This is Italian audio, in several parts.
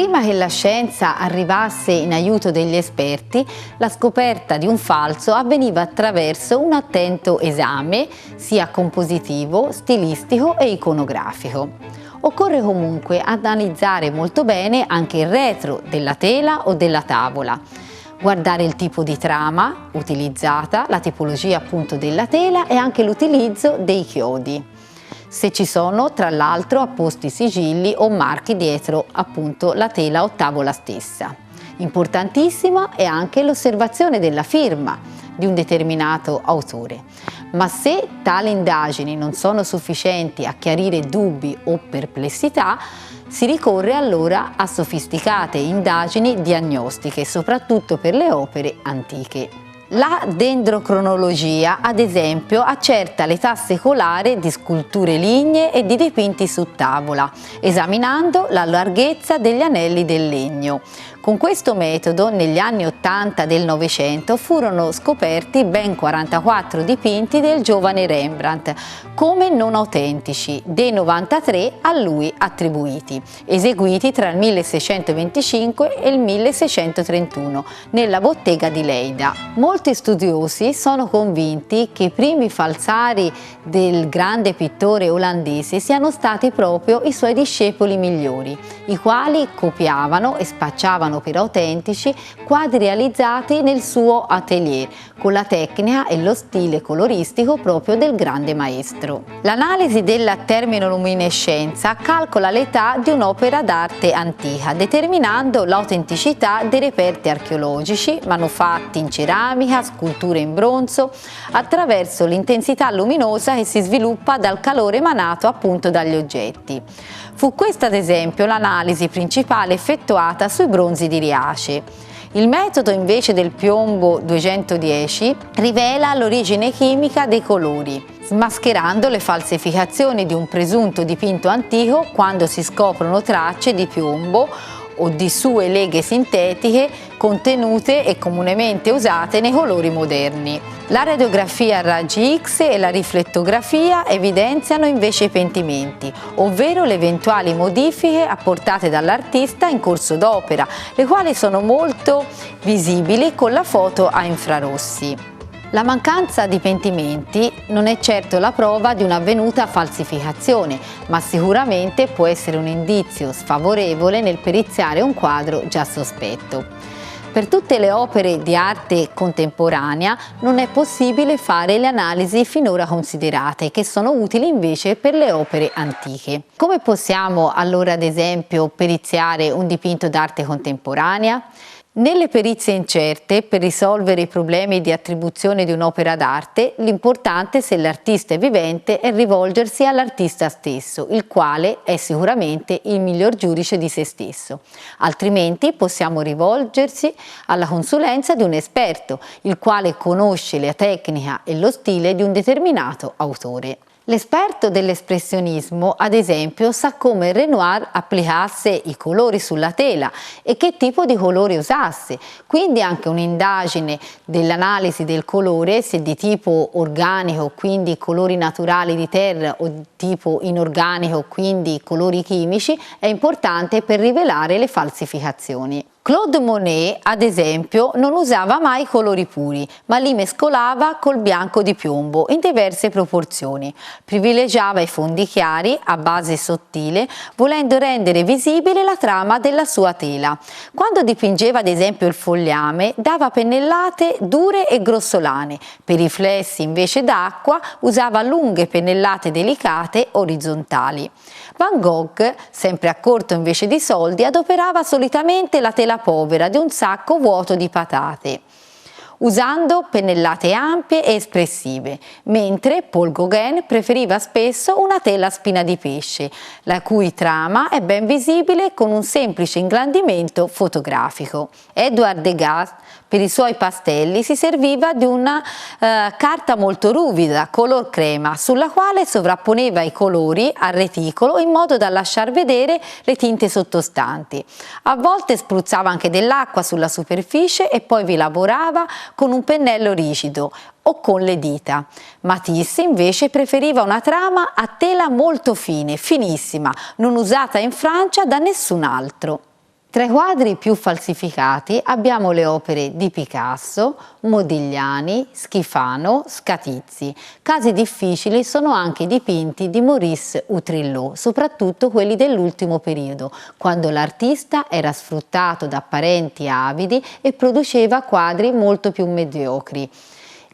Prima che la scienza arrivasse in aiuto degli esperti, la scoperta di un falso avveniva attraverso un attento esame sia compositivo, stilistico e iconografico. Occorre comunque analizzare molto bene anche il retro della tela o della tavola, guardare il tipo di trama utilizzata, la tipologia appunto della tela e anche l'utilizzo dei chiodi. Se ci sono tra l'altro apposti sigilli o marchi dietro appunto la tela o tavola stessa. Importantissima è anche l'osservazione della firma di un determinato autore. Ma se tali indagini non sono sufficienti a chiarire dubbi o perplessità, si ricorre allora a sofisticate indagini diagnostiche, soprattutto per le opere antiche. La dendrocronologia, ad esempio, accerta l'età secolare di sculture lignee e di dipinti su tavola, esaminando la larghezza degli anelli del legno. Con questo metodo, negli anni 80 del Novecento, furono scoperti ben 44 dipinti del giovane Rembrandt, come non autentici, dei 93 a lui attribuiti, eseguiti tra il 1625 e il 1631 nella bottega di Leida. Molti studiosi sono convinti che i primi falsari del grande pittore olandese siano stati proprio i suoi discepoli migliori, i quali copiavano e spacciavano per autentici quadri realizzati nel suo atelier, con la tecnica e lo stile coloristico proprio del grande maestro. L'analisi della termoluminescenza calcola l'età di un'opera d'arte antica, determinando l'autenticità dei reperti archeologici, manufatti in ceramica, sculture in bronzo, attraverso l'intensità luminosa che si sviluppa dal calore emanato appunto dagli oggetti. Fu questa ad esempio l'analisi principale effettuata sui bronzi di Riace. Il metodo invece del piombo 210 rivela l'origine chimica dei colori, smascherando le falsificazioni di un presunto dipinto antico quando si scoprono tracce di piombo o di sue leghe sintetiche contenute e comunemente usate nei colori moderni. La radiografia a raggi X e la riflettografia evidenziano invece i pentimenti, ovvero le eventuali modifiche apportate dall'artista in corso d'opera, le quali sono molto visibili con la foto a infrarossi. La mancanza di pentimenti non è certo la prova di un'avvenuta falsificazione, ma sicuramente può essere un indizio sfavorevole nel periziare un quadro già sospetto. Per tutte le opere di arte contemporanea non è possibile fare le analisi finora considerate, che sono utili invece per le opere antiche. Come possiamo allora ad esempio periziare un dipinto d'arte contemporanea? Nelle perizie incerte, per risolvere i problemi di attribuzione di un'opera d'arte, l'importante, se l'artista è vivente, è rivolgersi all'artista stesso, il quale è sicuramente il miglior giudice di se stesso. Altrimenti possiamo rivolgersi alla consulenza di un esperto, il quale conosce la tecnica e lo stile di un determinato autore. L'esperto dell'espressionismo, ad esempio, sa come Renoir applicasse i colori sulla tela e che tipo di colori usasse, quindi anche un'indagine dell'analisi del colore, se di tipo organico, quindi colori naturali di terra, o di tipo inorganico, quindi colori chimici, è importante per rivelare le falsificazioni. Claude Monet, ad esempio, non usava mai colori puri, ma li mescolava col bianco di piombo in diverse proporzioni. Privilegiava i fondi chiari a base sottile, volendo rendere visibile la trama della sua tela. Quando dipingeva ad esempio il fogliame, dava pennellate dure e grossolane. Per i riflessi invece d'acqua usava lunghe pennellate delicate orizzontali. Van Gogh, sempre a corto invece di soldi, adoperava solitamente la tela povera di un sacco vuoto di patate, usando pennellate ampie e espressive, mentre Paul Gauguin preferiva spesso una tela a spina di pesce, la cui trama è ben visibile con un semplice ingrandimento fotografico. Edouard Degas, per i suoi pastelli, si serviva di una carta molto ruvida, color crema, sulla quale sovrapponeva i colori a reticolo in modo da lasciar vedere le tinte sottostanti. A volte spruzzava anche dell'acqua sulla superficie e poi vi lavorava con un pennello rigido o con le dita. Matisse invece preferiva una trama a tela molto fine, finissima, non usata in Francia da nessun altro. Tra i quadri più falsificati abbiamo le opere di Picasso, Modigliani, Schifano, Scatizzi. Casi difficili sono anche i dipinti di Maurice Utrillo, soprattutto quelli dell'ultimo periodo, quando l'artista era sfruttato da parenti avidi e produceva quadri molto più mediocri,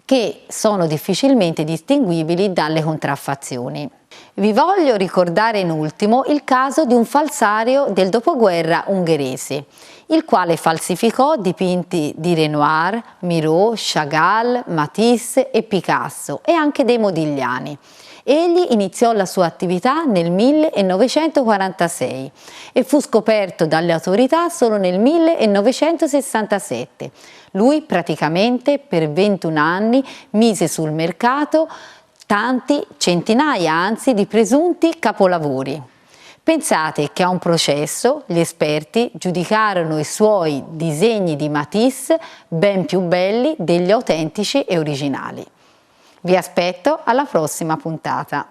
che sono difficilmente distinguibili dalle contraffazioni. Vi voglio ricordare in ultimo il caso di un falsario del dopoguerra ungherese, il quale falsificò dipinti di Renoir, Miro, Chagall, Matisse e Picasso e anche dei Modigliani. Egli iniziò la sua attività nel 1946 e fu scoperto dalle autorità solo nel 1967. Lui praticamente per 21 anni mise sul mercato centinaia anzi di presunti capolavori. Pensate che a un processo gli esperti giudicarono i suoi disegni di Matisse ben più belli degli autentici e originali. Vi aspetto alla prossima puntata.